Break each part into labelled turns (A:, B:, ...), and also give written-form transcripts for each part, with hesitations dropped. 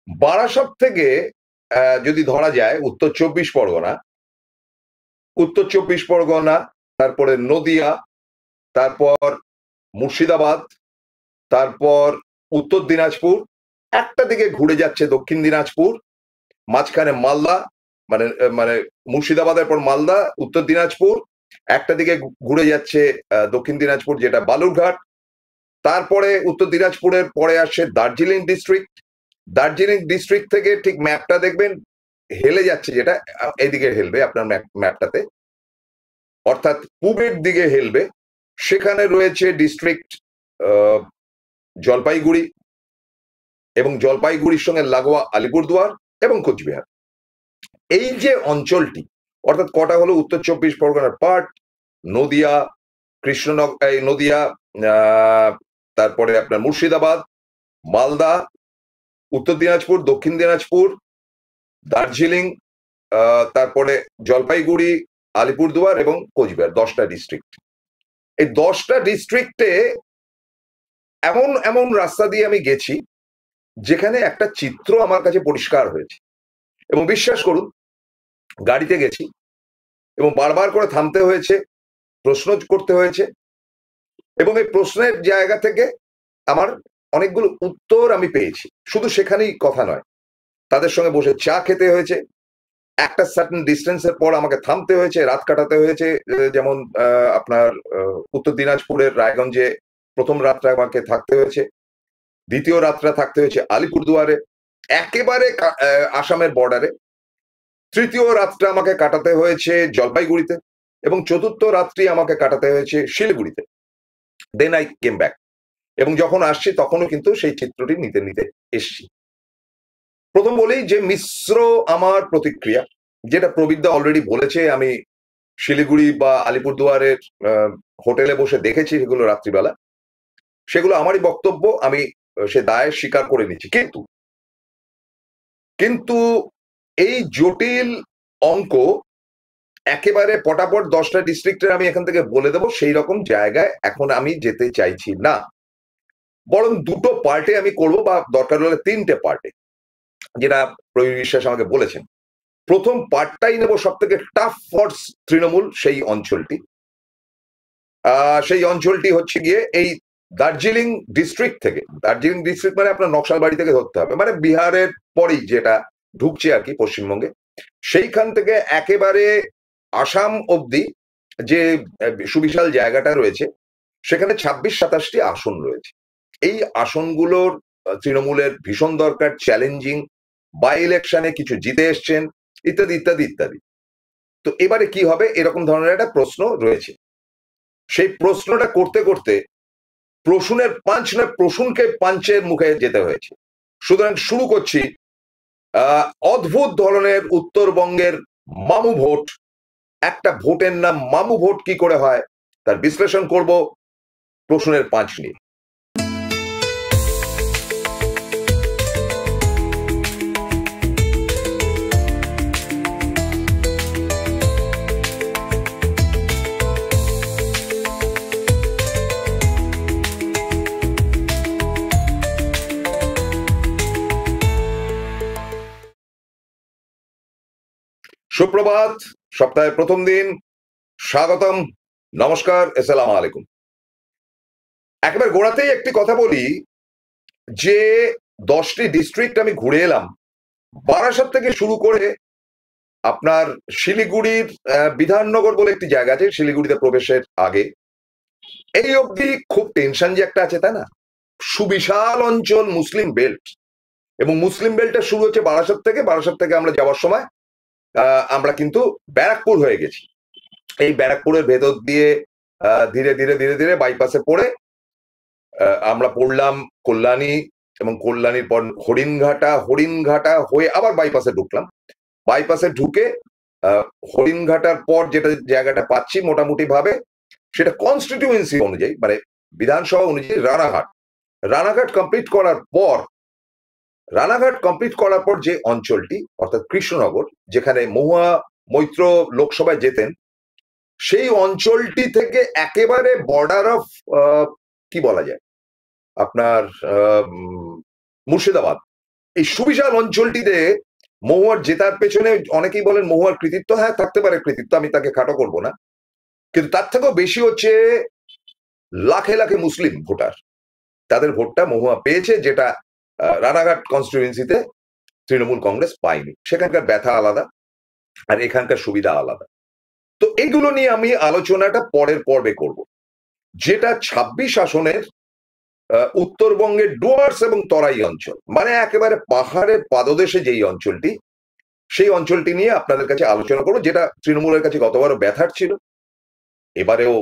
A: বারাসত থেকে যদি ধরা যায় উত্তর চব্বিশ পরগনা, তারপরে নদিয়া, তারপর মুর্শিদাবাদ, তারপর উত্তর দিনাজপুর, একটা দিকে ঘুরে যাচ্ছে দক্ষিণ দিনাজপুর, মাঝখানে মালদা, মানে মানে মুর্শিদাবাদের পর মালদা, উত্তর দিনাজপুর, একটা দিকে ঘুরে যাচ্ছে দক্ষিণ দিনাজপুর যেটা বালুরঘাট, তারপরে উত্তর দিনাজপুরের পরে আসছে দার্জিলিং ডিস্ট্রিক্ট থেকে ঠিক ম্যাপটা দেখবেন হেলে যাচ্ছে, যেটা এদিকে হেলবে আপনার ম্যাপটাতে, অর্থাৎ পূবের দিকে হেলবে। সেখানে রয়েছে ডিস্ট্রিক্ট জলপাইগুড়ি এবং জলপাইগুড়ির সঙ্গে লাগোয়া আলিপুরদুয়ার এবং কোচবিহার। এই যে অঞ্চলটি, অর্থাৎ কটা হলো উত্তর চব্বিশ পরগনার পার্ট, নদিয়া, নদিয়া, তারপরে আপনার মুর্শিদাবাদ, মালদা, উত্তর দিনাজপুর, দক্ষিণ দিনাজপুর, দার্জিলিং, তারপরে জলপাইগুড়ি, আলিপুরদুয়ার এবং কোচবিহার, 10টা ডিস্ট্রিক্ট। এই 10টা ডিস্ট্রিক্টে এমন এমন রাস্তা দিয়ে আমি গেছি যেখানে একটা চিত্র আমার কাছে পরিষ্কার হয়েছে। এবং বিশ্বাস করুন, গাড়িতে গেছি এবং বারবার করে থামতে হয়েছে, প্রশ্ন করতে হয়েছে, এবং এই প্রশ্নের জায়গা থেকে আমার অনেকগুলো উত্তর আমি পেয়েছি। শুধু সেখানেই কথা নয়, তাদের সঙ্গে বসে চা খেতে হয়েছে, একটা সার্টেন ডিস্টেন্সের পর আমাকে থামতে হয়েছে, রাত কাটাতে হয়েছে। যেমন আপনার উত্তর দিনাজপুরের রায়গঞ্জে প্রথম রাতটা আমাকে থাকতে হয়েছে, দ্বিতীয় রাতটা থাকতে হয়েছে আলিপুরদুয়ারে, একেবারে আসামের বর্ডারে, তৃতীয় রাতটা আমাকে কাটাতে হয়েছে জলপাইগুড়িতে, এবং চতুর্থ রাত্রি আমাকে কাটাতে হয়েছে শিলিগুড়িতে। Then I came back. এবং যখন আসছি তখনও কিন্তু সেই চিত্রটি নিতে নিতে এসছি। প্রথম বলেই যে মিশ্র আমার প্রতিক্রিয়া, যেটা প্রবীরদা অলরেডি বলেছে, আমি শিলিগুড়ি বা আলিপুরদুয়ারের হোটেলে বসে দেখেছি সেগুলো রাত্রিবেলা, সেগুলো আমারই বক্তব্য, আমি সে দায় স্বীকার করে নিচ্ছি। কিন্তু এই জটিল অঙ্ক একেবারে পটাপট 10টা ডিস্ট্রিক্টের আমি এখান থেকে বলে দেবো, সেই রকম জায়গায় এখন আমি যেতে চাইছি না। বরং দুটো পার্টে আমি করব, বা দরকার হলে 3টে পার্টে, যেটা প্রবীর বিশ্বাস আমাকে বলেছেন। প্রথম পার্টটাই নেব সব থেকে টাফ ফর তৃণমূল, সেই অঞ্চলটি হচ্ছে গিয়ে এই দার্জিলিং ডিস্ট্রিক্ট থেকে। দার্জিলিং ডিস্ট্রিক্ট মানে আপনার নকশালবাড়ি থেকে ধরতে হবে, মানে বিহারের পরেই যেটা ঢুকছে আর কি পশ্চিমবঙ্গে, সেইখান থেকে একেবারে আসাম অব্দি যে সুবিশাল জায়গাটা রয়েছে, সেখানে 26-27টি আসন রয়েছে। এই আসনগুলোর তৃণমূলের ভীষণ দরকার, চ্যালেঞ্জিং, বাই ইলেকশনে কিছু জিতে এসছেন, ইত্যাদি ইত্যাদি ইত্যাদি। তো এবারে কি হবে, এরকম ধরনের একটা প্রশ্ন রয়েছে। সেই প্রশ্নটা করতে করতে প্রসূনের পাঞ্চ নয়, প্রসূনকে পাঞ্চের মুখে যেতে হয়েছে। সুতরাং শুরু করছি অদ্ভুত ধরনের উত্তরবঙ্গের মামু ভোট। একটা ভোটের নাম মামু ভোট, কি করে হয় তার বিশ্লেষণ করব প্রসূনের পাঞ্চ নিয়ে। সুপ্রভাত, সপ্তাহের প্রথম দিন, স্বাগতম, নমস্কার, আসসালামু আলাইকুম। একেবারে গোড়াতেই একটি কথা বলি, যে 10টি ডিস্ট্রিক্ট আমি ঘুরে এলাম, বারাসাত থেকে শুরু করে আপনার শিলিগুড়ির বিধাননগর বলে একটি জায়গা আছে শিলিগুড়িতে প্রবেশের আগে, এই অবধি খুব টেনশন যে একটা আছে, তাই না? সুবিশাল অঞ্চল, মুসলিম বেল্ট, এবং মুসলিম বেল্টটা শুরু হচ্ছে বারাসাত থেকে। বারাসাত থেকে আমরা যাওয়ার সময় আমরা কিন্তু ব্যারাকপুর হয়ে গেছি। এই ব্যারাকপুরের ভেতর দিয়ে ধীরে ধীরে ধীরে ধীরে বাইপাসে পড়ে আমরা পড়লাম কল্যাণী, এবং কল্যাণীর পর হরিণঘাটা হয়ে আবার বাইপাসে ঢুকলাম। বাইপাসে ঢুকে হরিণঘাটার পর যেটা জায়গাটা পাচ্ছি মোটামুটি ভাবে, সেটা কনস্টিটিউয়েন্সি অনুযায়ী, মানে বিধানসভা অনুযায়ী রানাঘাট কমপ্লিট করার পর যে অঞ্চলটি, অর্থাৎ কৃষ্ণনগর, যেখানে মহুয়া মৈত্র লোকসভায় যেতেন, সেই অঞ্চলটি থেকে একেবারে বর্ডার অফ কি বলা যায় আপনার মুর্শিদাবাদ, এই সুবিশাল অঞ্চলটিতে মহুয়ার জেতার পেছনে অনেকেই বলেন মহুয়ার কৃতিত্ব, হ্যাঁ থাকতে পারে কৃতিত্ব, আমি তাকে খাটো করব না, কিন্তু তার থেকেও বেশি হচ্ছে লাখে লাখে মুসলিম ভোটার, তাদের ভোটটা মহুয়া পেয়েছে, যেটা রানাঘাট কনস্টিটিউয়েন্সিতে তৃণমূল কংগ্রেস পায়নি। সেখানকার ব্যথা আলাদা আর এখানকার সুবিধা আলাদা। তো এগুলো নিয়ে আমি আলোচনাটা পরের পর্বে করব। যেটা 26 আসনের উত্তরবঙ্গের ডুয়ার্স এবং তরাই অঞ্চল, মানে একেবারে পাহাড়ের পাদদেশে যেই অঞ্চলটি, সেই অঞ্চলটি নিয়ে আপনাদের কাছে আলোচনা করবো, যেটা তৃণমূলের কাছে গতবারও ব্যথার ছিল, এবারেও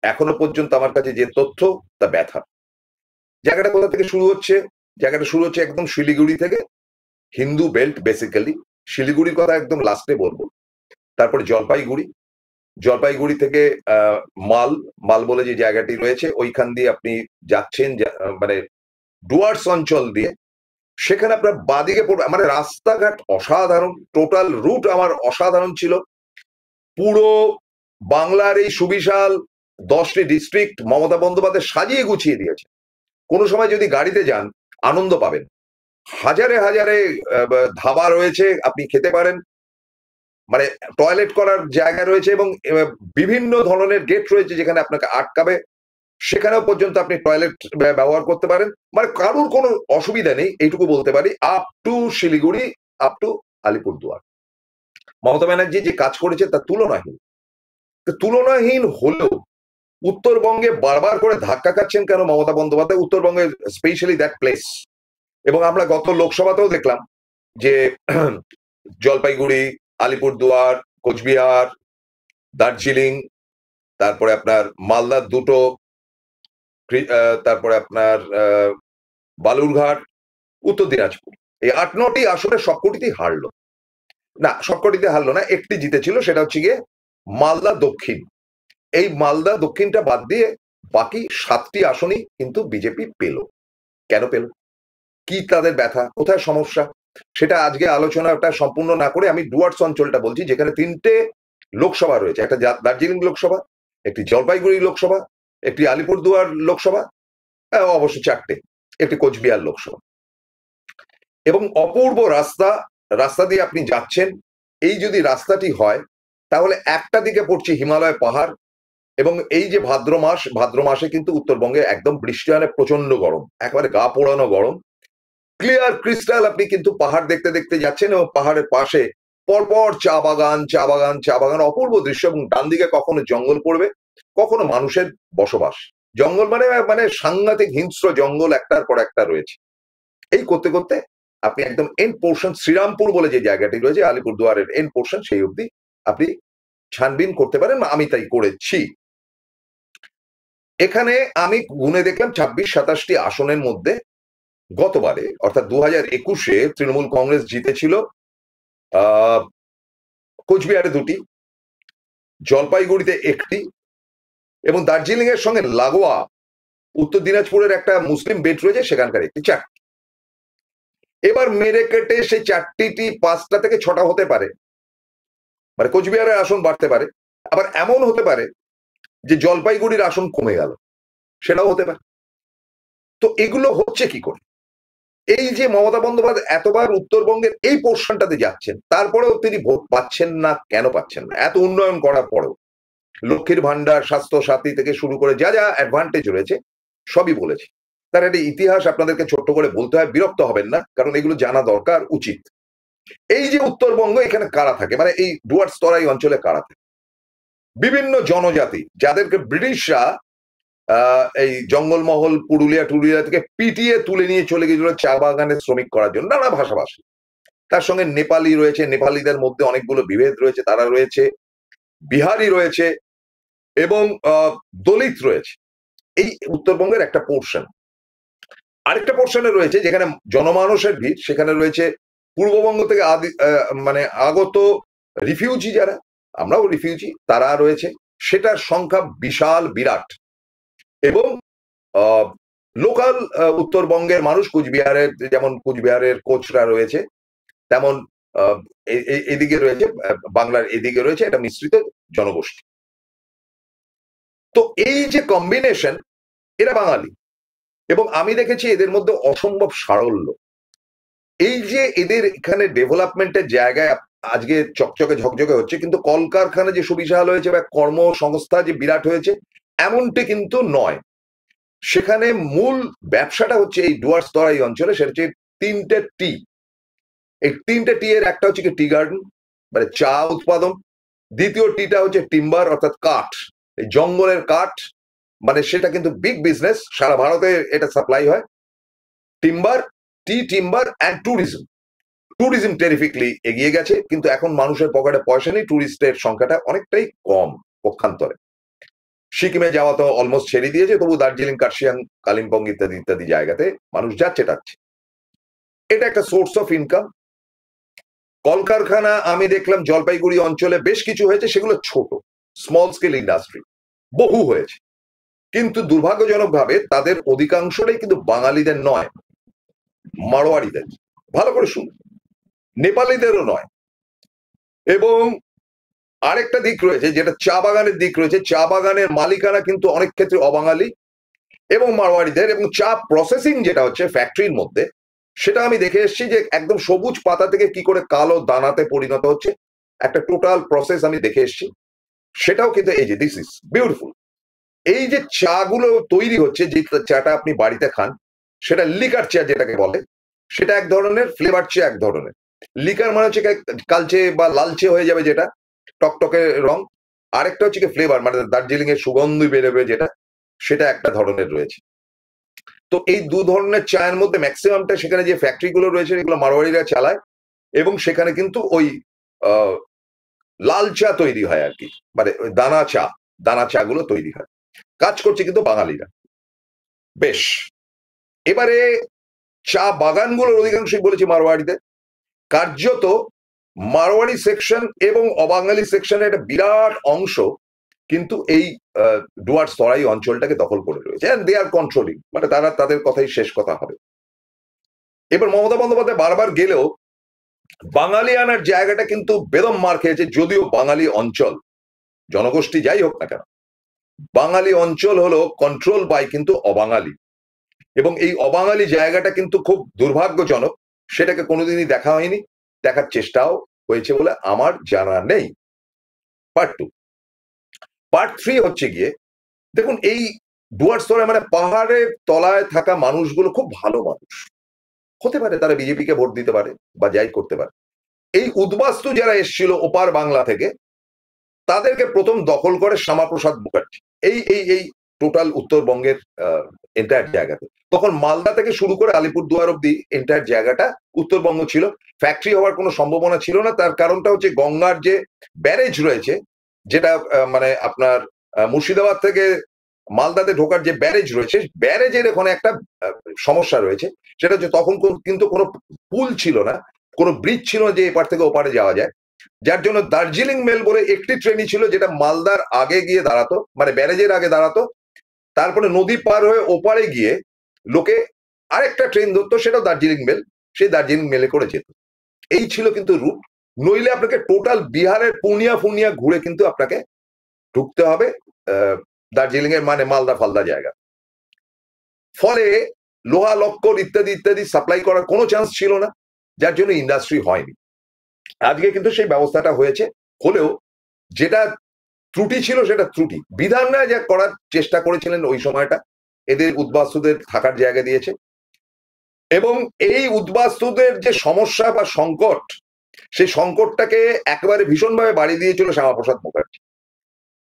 A: এখনো পর্যন্ত আমার কাছে যে তথ্য তা ব্যথা। জায়গাটা কোথা থেকে শুরু হচ্ছে? জায়গাটা শুরু হচ্ছে একদম শিলিগুড়ি থেকে, হিন্দু বেল্ট বেসিক্যালি। শিলিগুড়ির কথা একদম লাস্টে বলবো। তারপরে জলপাইগুড়ি, জলপাইগুড়ি থেকে মাল, মাল বলে যে জায়গাটি রয়েছে, ওইখান দিয়ে আপনি যাচ্ছেন মানে ডুয়ার্স অঞ্চল দিয়ে, সেখানে আপনার বাদিকে পড়বে, মানে রাস্তাঘাট অসাধারণ, টোটাল রুট আমার অসাধারণ ছিল। পুরো বাংলার এই সুবিশাল 10টি ডিস্ট্রিক্ট মমতা বন্দ্যোপাধ্যায় সাজিয়ে গুছিয়ে দিয়েছে। কোনো সময় যদি গাড়িতে যান আনন্দ পাবেন। হাজারে হাজারে ধাবা রয়েছে, আপনি খেতে পারেন, মানে টয়লেট করার জায়গা রয়েছে, এবং বিভিন্ন ধরনের গেট রয়েছে যেখানে আপনাকে আটকাবে, সেখানেও পর্যন্ত আপনি টয়লেট ব্যবহার করতে পারেন। মানে কারুর কোনো অসুবিধা নেই, এইটুকু বলতে পারি। Up to Siliguri, up to Alipurduar, Mamata Banerjee যে কাজ করেছে তা তুলনাহীন। তুলনাহীন হলেও উত্তরবঙ্গে বারবার করে ধাক্কা খাচ্ছেন কেন মমতা বন্দ্যোপাধ্যায়? উত্তরবঙ্গের স্পেশালি দ্যাট প্লেস। এবং আমরা গত লোকসভাতেও দেখলাম যে জলপাইগুড়ি, আলিপুরদুয়ার, কোচবিহার, দার্জিলিং, তারপরে আপনার মালদার দুটো, তারপরে আপনার বালুরঘাট, উত্তর দিনাজপুর, এই 8-9টি আসলে সবকটিতেই হারলো। না, সবকটিতে হারলো না, একটি জিতেছিল, সেটা হচ্ছে গিয়ে মালদা দক্ষিণ। এই মালদা দক্ষিণটা বাদ দিয়ে বাকি 7টি আসনই কিন্তু বিজেপি পেল। কেন পেল? কি তাদের ব্যথা, কোথায় সমস্যা, সেটা আজকে আলোচনাটা সম্পূর্ণ না করে আমি ডুয়ার্স অঞ্চলটা বলছি, যেখানে 3টে লোকসভা রয়েছে, একটা দার্জিলিং লোকসভা, একটি জলপাইগুড়ি লোকসভা, একটি আলিপুরদুয়ার লোকসভা, অবশ্য 4টে, একটি কোচবিহার লোকসভা। এবং অপূর্ব রাস্তা, রাস্তা দিয়ে আপনি যাচ্ছেন, এই যদি রাস্তাটি হয় তাহলে একটা দিকে পড়ছে হিমালয় পাহাড়, এবং এই যে ভাদ্র মাস, ভাদ্র মাসে কিন্তু উত্তরবঙ্গে একদম বৃষ্টি হয়, প্রচন্ড গরম, একেবারে গা পোড়ানো গরম, ক্লিয়ার ক্রিস্টাল, আপনি কিন্তু পাহাড় দেখতে দেখতে যাচ্ছেন, এবং পাহাড়ের পাশে পরপর চা বাগান, চা বাগান, চা বাগান, অপূর্ব দৃশ্য। এবং ডান দিকে কখনো জঙ্গল পড়বে, কখনো মানুষের বসবাস। জঙ্গল মানে মানে সাংঘাতিক হিংস্র জঙ্গল একটার পর একটা রয়েছে। এই করতে করতে আপনি একদম এন্ড পোর্শন, শ্রীরামপুর বলে যে জায়গাটি রয়েছে আলিপুরদুয়ারের এন্ড পোর্শন, সেই অবধি আপনি ছানবিন করতে পারেন, আমি তাই করেছি। এখানে আমি গুনে দেখলাম 26-27টি আসনের মধ্যে গতবারে অর্থাৎ 2021-এ তৃণমূল কংগ্রেস জিতেছিল কোচবিহারে 2টি, জলপাইগুড়িতে 1টি, এবং দার্জিলিং এর সঙ্গে লাগোয়া উত্তর দিনাজপুরের একটা মুসলিম বেল্ট রয়েছে, সেখানকার 4টি। এবার মেরে কেটে সেই 4টি 5টা থেকে 6টা হতে পারে, মানে কোচবিহারের আসন বাড়তে পারে, আবার এমন হতে পারে যে জলপাইগুড়ির আসন কমে গেল, সেটাও হতে পারে। তো এগুলো হচ্ছে কি করে? এই যে মমতা বন্দ্যোপাধ্যায় এতবার উত্তরবঙ্গের এই পোর্শনটাতে যাচ্ছেন, তারপরেও তিনি ভোট পাচ্ছেন না। কেন পাচ্ছেন না? এত উন্নয়ন করার পরেও, লক্ষ্মীর ভান্ডার, স্বাস্থ্য সাথী থেকে শুরু করে যা যা অ্যাডভান্টেজ রয়েছে সবই বলেছি। তার একটা ইতিহাস আপনাদেরকে ছোট্ট করে বলতে হয়, বিরক্ত হবেন না, কারণ এগুলো জানা দরকার উচিত। এই যে উত্তরবঙ্গ, এখানে কারা থাকে, মানে এই ডুয়ার্স তরাই অঞ্চলে কারা থাকে? বিভিন্ন জনজাতি, যাদেরকে ব্রিটিশরা এই জঙ্গলমহল, পুরুলিয়া থেকে পিটিয়ে তুলে নিয়ে চলে গিয়েছিল চা বাগানে শ্রমিক করার জন্য, নানা ভাষাভাষী। তার সঙ্গে নেপালি রয়েছে, নেপালিদের মধ্যে অনেকগুলো বিভেদ রয়েছে, তারা রয়েছে, বিহারি রয়েছে, এবং দলিত রয়েছে। এই উত্তরবঙ্গের একটা পোর্শন। আরেকটা পোর্শনে রয়েছে যেখানে জনমানুষের ভিড়, সেখানে রয়েছে পূর্ববঙ্গ থেকে মানে আগত রিফিউজি, যারা, আমরাও রিফিউজি, তারা রয়েছে। সেটার সংখ্যা বিশাল, বিরাট। এবং লোকাল উত্তরবঙ্গের মানুষ, কুচবিহারের, যেমন কুচবিহারের কোচরা রয়েছে, তেমন এদিকে রয়েছে, বাংলার এদিকে রয়েছে একটা মিশ্রিত জনগোষ্ঠী। তো এই যে কম্বিনেশন, এরা বাঙালি, এবং আমি দেখেছি এদের মধ্যে অসম্ভব সারল্য। এই যে এদের এখানে ডেভেলপমেন্টের জায়গায় আজকে চকচকে ঝকঝকে হচ্ছে, কিন্তু কলকারখানা যে সুবিশাল হয়েছে বা কর্মসংস্থা যে বিরাট হয়েছে এমনটি কিন্তু নয়। সেখানে মূল ব্যবসাটা হচ্ছে এই ডুয়ার্স তরাই অঞ্চলে, সেটা হচ্ছে তিনটে টি। এই তিনটে টি এর একটা হচ্ছে কি টি গার্ডেন, মানে চা উৎপাদন। দ্বিতীয় টিটা হচ্ছে টিম্বার, অর্থাৎ কাঠ, এই জঙ্গলের কাঠ, মানে সেটা কিন্তু বিগ বিজনেস, সারা ভারতে এটা সাপ্লাই হয়। Timber, timber and tourism. Tourism terrifically এগিয়ে গেছে, কিন্তু এখন মানুষের পকেটে পয়সা নেই, ট্যুরিস্টের সংখ্যাটা অনেকটাই কম পক্ষান্তরে। সিকিমে যাওয়া তো অলমোস্ট ছেড়ে দিয়েছে, তবু দার্জিলিং, কার্শিয়াং, কালিম্পং ইত্যাদি ইত্যাদি জায়গাতে মানুষ যাচ্ছে টাচ্ছে। এটা একটা সোর্স অফ ইনকাম। কলকারখানা আমি দেখলাম জলপাইগুড়ি অঞ্চলে বেশ কিছু হয়েছে, সেগুলো ছোট স্মল স্কেল ইন্ডাস্ট্রি, বহু হয়েছে, কিন্তু দুর্ভাগ্যজনকভাবে তাদের অধিকাংশটাই কিন্তু বাঙালিদের নয়, মারোয়াড়িদের। ভালো করে শুনুন, নেপালিদেরও নয়। এবং আরেকটা দিক রয়েছে, যেটা চা বাগানের দিক রয়েছে, চা বাগানের মালিকানা কিন্তু অনেক ক্ষেত্রে অবাঙালি এবং মারোয়াড়িদের। এবং চা প্রসেসিং যেটা হচ্ছে ফ্যাক্টরির মধ্যে, সেটা আমি দেখে এসেছি যে একদম সবুজ পাতা থেকে কি করে কালো দানাতে পরিণত হচ্ছে, একটা টোটাল প্রসেস আমি দেখে এসেছি। সেটাও কিন্তু এই যে দিস ইজ বিউটিফুল। এই যে চাগুলো তৈরি হচ্ছে, যে চাটা আপনি বাড়িতে খান, সেটা লিকার চা যেটাকে বলে, সেটা এক ধরনের, ফ্লেভার চা এক ধরনের। লিকার মানে হচ্ছে কালচে বা লালচে হয়ে যাবে যেটা, টকটকে রং। আরেকটা হচ্ছে কি ফ্লেভার, মানে দার্জিলিং এর সুগন্ধি বেরোবে যেটা, সেটা একটা ধরনের রয়েছে। তো এই দু ধরনের চায়ের মধ্যে ম্যাক্সিমামটা সেখানে যে ফ্যাক্টরি গুলো রয়েছে এগুলো মারোয়াড়িরা চালায়, এবং সেখানে কিন্তু ওই আহ, লাল চা তৈরি হয় আর কি, মানে ওই দানা চা গুলো তৈরি হয়। কাজ করছে কিন্তু বাঙালিরা। বেশ, এবারে চা বাগানগুলোর অধিকাংশই বলেছি মারোয়াড়িদের। কার্যত মারোয়াড়ি সেকশন এবং অবাঙালি সেকশনের একটা বিরাট অংশ কিন্তু এই ডুয়ার্স তরাই অঞ্চলটাকে দখল করে রয়েছে, এন্ড দে আর কন্ট্রোলিং, মানে তারা তাদের কথাই শেষ কথা হবে। এবার মমতা বন্দ্যোপাধ্যায় বারবার গেলেও বাঙালি আনার জায়গাটা কিন্তু বেদম মার খেয়েছে, যদিও বাঙালি অঞ্চল, জনগোষ্ঠী যাই হোক না কেন, বাঙালি অঞ্চল হলো কন্ট্রোল বাই কিন্তু অবাঙালি। এবং এই অবাঙালি জায়গাটা কিন্তু খুব দুর্ভাগ্যজনক, সেটাকে কোনোদিনই দেখা হয়নি, দেখার চেষ্টাও হয়েছে বলে আমার জানা নেই। Part two. পার্ট থ্রি হচ্ছে গিয়ে, দেখুন এই ডুয়ার্স তলায়, মানে পাহাড়ের তলায় থাকা মানুষগুলো খুব ভালো মানুষ হতে পারে, তারা বিজেপিকে ভোট দিতে পারে বা যাই করতে পারে। এই উদ্বাস্তু যারা এসেছিল ওপার বাংলা থেকে, তাদেরকে প্রথম দখল করে শ্যামাপ্রসাদ মুখার্জি এই এই এই টোটাল উত্তরবঙ্গের এন্টায়ার জায়গাতে। তখন মালদা থেকে শুরু করে আলিপুরদুয়ার অব্দি এন্টায়ার জায়গাটা উত্তরবঙ্গ ছিল, ফ্যাক্টরি হওয়ার কোনো সম্ভাবনা ছিল না। তার কারণটা হচ্ছে গঙ্গার যে ব্যারেজ রয়েছে, যেটা মানে আপনার মুর্শিদাবাদ থেকে মালদাতে ঢোকার যে ব্যারেজ রয়েছে, ব্যারেজের ওখানে একটা সমস্যা রয়েছে। সেটা হচ্ছে তখন কিন্তু কোনো পুল ছিল না, কোনো ব্রিজ ছিল না যে এপার থেকে ওপারে যাওয়া যায়। যার জন্য দার্জিলিং মেল বলে একটি ট্রেনই ছিল, যেটা মালদার আগে গিয়ে দাঁড়াতো, মানে ব্যারেজের আগে দাঁড়াতো, তারপরে নদী পার হয়ে ওপারে গিয়ে লোকে আরেকটা ট্রেন ধরতো, সেটাও দার্জিলিং মেল, সেই দার্জিলিং মেলে করে যেত। এই ছিল কিন্তু রুট। নইলে আপনাকে টোটাল বিহারের পুনিয়া ফুনিয়া ঘুরে কিন্তু আপনাকে ঢুকতে হবে দার্জিলিং এর, মানে মালদা ফালদা জায়গা। ফলে লোহা লক্কর ইত্যাদি ইত্যাদি সাপ্লাই করার কোনো চান্স ছিল না, যার জন্য ইন্ডাস্ট্রি হয়নি। আজকে কিন্তু সেই ব্যবস্থাটা হয়েছে, হলেও যেটা ত্রুটি ছিল সেটা ত্রুটি। বিধানরা যা করার চেষ্টা করেছিলেন ওই সময়টা, এদের উদ্বাস্তুদের থাকার জায়গা দিয়েছে, এবং এই উদ্বাস্তুদের যে সমস্যা বা সংকট, সেই সংকটটাকে একেবারে ভীষণভাবে বাড়িয়ে দিয়েছিল শ্যামাপ্রসাদ মুখার্জি।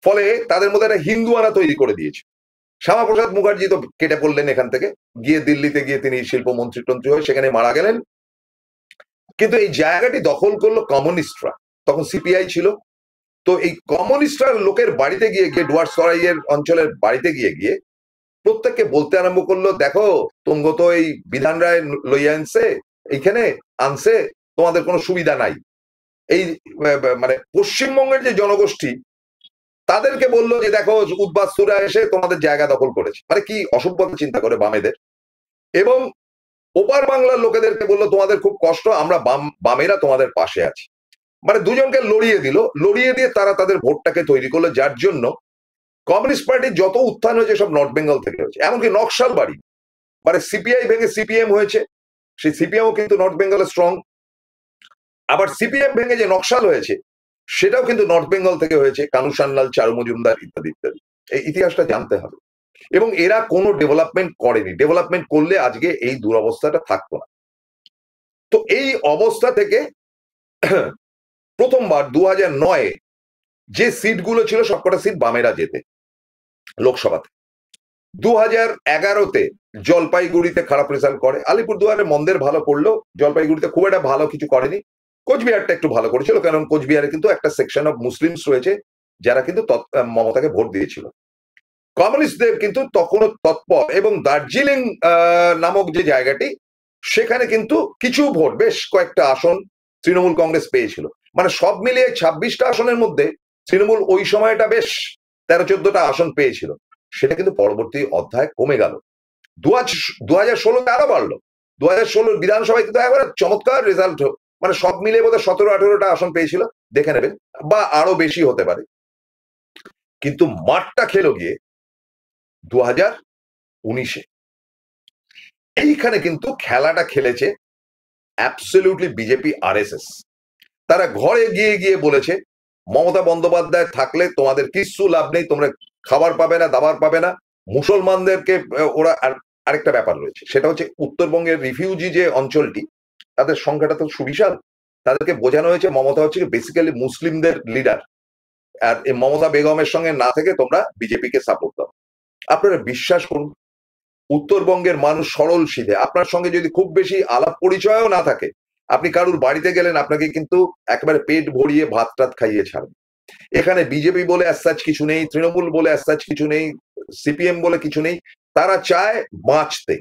A: ফলে তাদের মধ্যে একটা হিন্দুয়ানা তৈরি করে দিয়েছে। শ্যামাপ্রসাদ মুখার্জি তো কেটে পড়লেন এখান থেকে, গিয়ে দিল্লিতে গিয়ে তিনি শিল্পমন্ত্রী টন্ত্রী হয়ে সেখানে মারা গেলেন। কিন্তু এই জায়গাটি দখল করলো কমিউনিস্টরা, তখন সিপিআই ছিল। তো এই কমিউনিস্টরা লোকের বাড়িতে গিয়ে ডুয়ার্স তরাইয়ের অঞ্চলের বাড়িতে গিয়ে প্রত্যেককে বলতে আরম্ভ করলো, দেখো তোমগ তো এই বিধান রায় লইয়া আনছে, এইখানে আনছে, তোমাদের কোনো সুবিধা নাই। এই মানে পশ্চিমবঙ্গের যে জনগোষ্ঠী, তাদেরকে বললো যে দেখো উদ্বাস্তুরা এসে তোমাদের জায়গা দখল করেছে, মানে কি অসভ্যতা চিন্তা করে বামেদের। এবং ওপার বাংলার লোকেদেরকে বললো তোমাদের খুব কষ্ট, আমরা বামেরা তোমাদের পাশে আছি। মানে দুজনকে লড়িয়ে দিল, লড়িয়ে দিয়ে তারা তাদের ভোটটাকে তৈরি করলো, যার জন্য কমিউনিস্ট পার্টির যত উত্থান হয়েছে সব নর্থ বেঙ্গল থেকে হয়েছে, এমনকি নকশাল বাড়ি, মানে সিপিআই ভেঙে সিপিএম হয়েছে, সেই সিপিএমও কিন্তু নর্থ বেঙ্গলে স্ট্রং। আবার সিপিএম ভেঙে যে নকশাল হয়েছে সেটাও কিন্তু নর্থ বেঙ্গল থেকে হয়েছে, কানু সান্যাল, চারু মজুমদার ইত্যাদি ইত্যাদি। এই ইতিহাসটা জানতে হবে। এবং এরা কোনো ডেভেলপমেন্ট করেনি, ডেভেলপমেন্ট করলে আজকে এই দুরবস্থাটা থাকতো না। তো এই অবস্থা থেকে প্রথমবার 2009 যে সিটগুলো ছিল সবকটা সিট বামেরা যেতে লোকসভাতে। 2011-তে জলপাইগুড়িতে খারাপ রেজাল্ট করে, আলিপুরদুয়ারে মন্দের ভালো করলো, জলপাইগুড়িতে খুব একটা ভালো কিছু করেনি, কোচবিহারটা একটু ভালো করেছিল, কারণ কোচবিহারে কিন্তু একটা সেকশন অফ মুসলিমস রয়েছে যারা কিন্তু মমতাকে ভোট দিয়েছিল। কমিউনিস্টদের কিন্তু তখনও তৎপর, এবং দার্জিলিং নামক যে জায়গাটি সেখানে কিন্তু কিছু ভোট, বেশ কয়েকটা আসন তৃণমূল কংগ্রেস পেয়েছিল। মানে সব মিলিয়ে 26টা আসনের মধ্যে তৃণমূল ওই সময়টা বেশ 13-14টা আসন পেয়েছিল। সেটা কিন্তু পরবর্তী অধ্যায় কমে গেল। 2016-তে আরো বাড়লো। 2016 বিধানসভায় কিন্তু একবারে চমৎকার রেজাল্ট, মানে সব মিলিয়ে বোধহয় 17-18টা আসন পেয়েছিল, দেখে নেবেন, বা আরো বেশি হতে পারে। কিন্তু মাঠটা খেলো গিয়ে 2019-এ। এইখানে কিন্তু খেলাটা খেলেছে অ্যাবসলিউটলি বিজেপি আরএসএস। তারা ঘরে গিয়ে গিয়ে বলেছে মমতা বন্দ্যোপাধ্যায় থাকলে তোমাদের কিচ্ছু লাভ নেই, তোমরা খাবার পাবে না, দাবার পাবে না। মুসলমানদেরকে ওরা আরেকটা ব্যাপার রয়েছে, সেটা হচ্ছে উত্তরবঙ্গের রিফিউজি যে অঞ্চলটি, তাদের সংখ্যাটা তো সুবিশাল। তাদেরকে বোঝানো হয়েছে মমতা হচ্ছে বেসিক্যালি মুসলিমদের লিডার, আর এই মমতা বেগমের সঙ্গে না থেকে তোমরা বিজেপিকে সাপোর্ট দাও। আপনারা বিশ্বাস করুন, উত্তরবঙ্গের মানুষ সরল সিধে, আপনার সঙ্গে যদি খুব বেশি আলাপ পরিচয়ও না থাকে, আপনি কারুর বাড়িতে গেলেন আপনাকে কিন্তু একেবারে পেট ভরিয়ে ভাত টাত খাইয়ে ছাড়বে। এখানে বিজেপি বলে অ্যাজ কিছু নেই, তৃণমূল বলে অ্যাজ কিছু নেই, সিপিএম বলে কিছু নেই। তারা চায় বাঁচতে,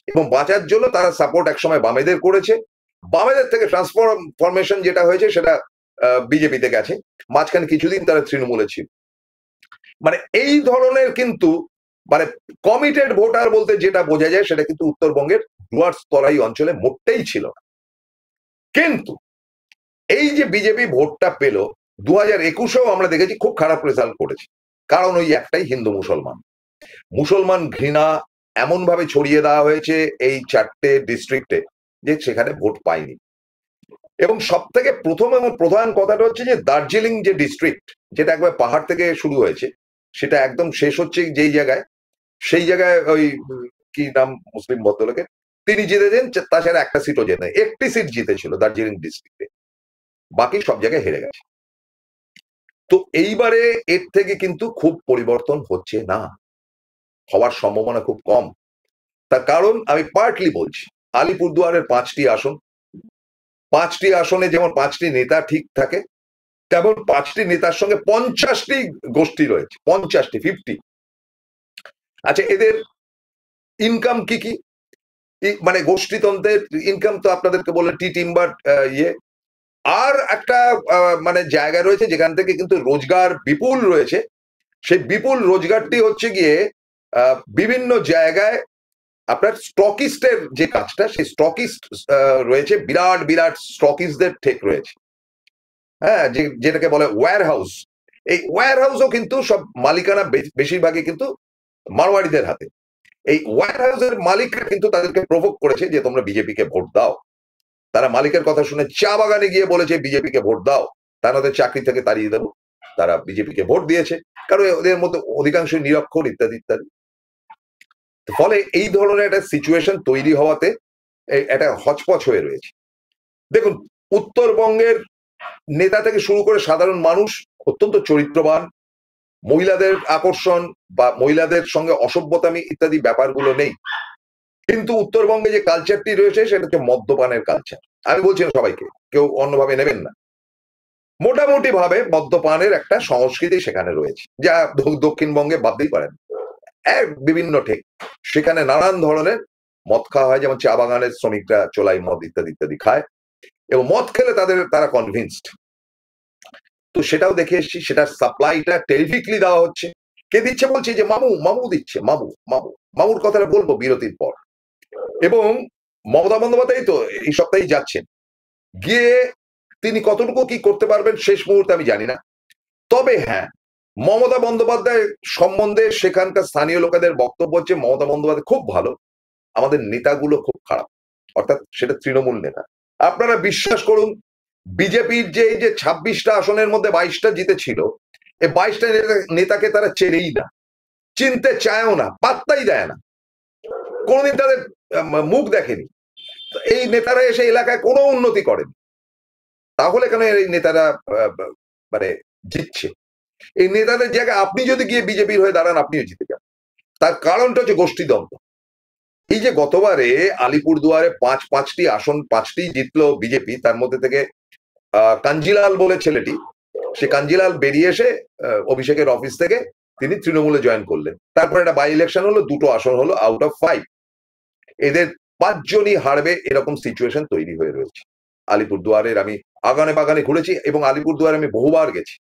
A: এবং বাঁচার জন্য তারা সাপোর্ট একসময় বামেদের করেছে, বামেদের থেকে ট্রান্সফরমেশন যেটা হয়েছে সেটা বিজেপিতে গেছে, মাঝখানে কিছুদিন তারা তৃণমূলে ছিল। মানে এই ধরনের কিন্তু, মানে কমিটেড ভোটার বলতে যেটা বোঝা যায় সেটা কিন্তু উত্তরবঙ্গের ডুয়ার্স তরাই অঞ্চলে মোটেই ছিল না। কিন্তু এই যে বিজেপি ভোটটা পেল, 2021-এও আমরা দেখেছি খুব খারাপ রেজাল্ট করেছে, কারণ ওই একটাই হিন্দু মুসলমান ঘৃণা এমন ভাবে ছড়িয়ে দেওয়া হয়েছে এই 4টে ডিস্ট্রিক্টে যে সেখানে ভোট পায়নি। এবং সব থেকে প্রথম এবং প্রধান কথাটা হচ্ছে যে দার্জিলিং যে ডিস্ট্রিক্ট, যেটা একবার পাহাড় থেকে শুরু হয়েছে, সেটা একদম শেষ হচ্ছে যেই জায়গায়, সেই জায়গায় ওই কি নাম মুসলিম ভদ্রলোকের, তিনি জিতেছেন, তাছাড়া একটা সিটও জেতে, একটি সিট জিতেছিল দার্জিলিং ডিস্ট্রিক্টে, বাকি সব জায়গায় হেরে গেছে। তো এইবারে এর থেকে কিন্তু খুব পরিবর্তন হচ্ছে না, হওয়ার সম্ভাবনা খুব কম। তার কারণ আমি পার্টলি বলছি, আলিপুরদুয়ারের 5টি আসন, 5টি আসনে যেমন 5টি নেতা ঠিক থাকে, তেমন 5টি নেতার সঙ্গে 50টি গোষ্ঠী রয়েছে, 50 আচ্ছা, এদের ইনকাম কি কি, মানে গোষ্ঠীতন্ত্রের ইনকাম তো আপনাদেরকে বলে টি টিম্বার ইয়ে, আর একটা মানে জায়গা রয়েছে যেখান থেকে কিন্তু রোজগার বিপুল রয়েছে। সেই বিপুল রোজগারটি হচ্ছে গিয়ে বিভিন্ন জায়গায় আপনার স্টকিস্টের যে কাজটা, সেই স্টকিস্ট রয়েছে, বিরাট বিরাট স্টকিস্টদের ঠেক রয়েছে, হ্যাঁ, যেটাকে বলে ওয়্যার হাউস। এই ওয়্যার হাউসও কিন্তু সব মালিকানা বেশিরভাগই কিন্তু মারওয়াড়িদের হাতে। এই ওয়্যার হাউসের মালিকরা কিন্তু তাদেরকে প্রভোগ করেছে যে তোমরা বিজেপিকে ভোট দাও। তারা মালিকের কথা শুনে চা বাগানে গিয়ে বলেছে বিজেপিকে ভোট দাও, তারা ওদের চাকরি থেকে তাড়িয়ে দেবো। তারা বিজেপিকে ভোট দিয়েছে, কারণ ওদের মধ্যে অধিকাংশ নিরক্ষর ইত্যাদি ইত্যাদি। ফলে এই ধরনের একটা সিচুয়েশন তৈরি হওয়াতে একটা হচপচ হয়ে রয়েছে। দেখুন, উত্তরবঙ্গের নেতা থেকে শুরু করে সাধারণ মানুষ অত্যন্ত চরিত্রবান, মহিলাদের আকর্ষণ বা মহিলাদের সঙ্গে অসভ্যতামি ইত্যাদি ব্যাপারগুলো নেই। কিন্তু উত্তরবঙ্গে যে কালচারটি রয়েছে সেটা হচ্ছে মদ্যপানের কালচার। আমি বলছি না সবাইকে, কেউ অন্যভাবে নেবেন না, মোটামুটি ভাবে মদ্যপানের একটা সংস্কৃতি সেখানে রয়েছে, যা দক্ষিণবঙ্গে ভাবতেই পারেন। বিভিন্ন ঠিক সেখানে নানান ধরনের মদ খাওয়া হয়, যেমন চা বাগানের শ্রমিকরা চোলাই মদ ইত্যাদি ইত্যাদি খায়, এবং মদ খেলে তারা কনভিন্সড। তো সেটাও দেখে এসেছি, সেটার সাপ্লাইটা টেরিফিকলি দেওয়া হচ্ছে। কে দিচ্ছে বলছে যে মামু দিচ্ছে, মামুর কথাটা বলবো বিরতির পর। এবং মমতা বন্দ্যোপাধ্যায় তো এই সপ্তাহেই যাচ্ছেন, গিয়ে তিনি কতটুকু কি করতে পারবেন শেষ মুহূর্তে আমি জানি না। তবে হ্যাঁ, মমতা বন্দ্যোপাধ্যায় সম্বন্ধে সেখানকার স্থানীয় লোকেদের বক্তব্য হচ্ছে মমতা বন্দ্যোপাধ্যায় খুব ভালো, আমাদের নেতাগুলো খুব খারাপ। অর্থাৎ সেটা তৃণমূল নেতা। আপনারা বিশ্বাস করুন, বিজেপির যে এই যে 26টা আসনের মধ্যে 22টা জিতেছিল, এই 22টা নেতাকে তারা চেনেই না, চিনতে চায়ও না, পাত্তাই দেয় না, কোনোদিন তাদের মুখ দেখেনি। এই নেতারা এসে এলাকায় কোনো উন্নতি করেন, তাহলে কেন এই নেতারা মানে জিতছে? এই নেতাদের জায়গায় আপনি যদি গিয়ে বিজেপির হয়ে দাঁড়ান, আপনিও জিতে যান। তার কারণটা হচ্ছে গোষ্ঠীদ্বন্দ্ব। এই যে গতবারে আলিপুরদুয়ারে পাঁচটি আসন 5টি জিতলো বিজেপি, তার মধ্যে থেকে কাঞ্জিলাল বলে ছেলেটি, সে কাঞ্জিলাল বেরিয়ে এসে অভিষেকের অফিস থেকে তিনি তৃণমূলে জয়েন করলেন। তারপর একটা বাই ইলেকশন হলো, 2টো আসন হলো আউট অফ 5। এদের 5 জনই হারবে এরকম সিচুয়েশন তৈরি হয়ে রয়েছে আলিপুরদুয়ারের। আমি আগানে বাগানে ঘুরেছি এবং আলিপুরদুয়ারে আমি বহুবার গেছি,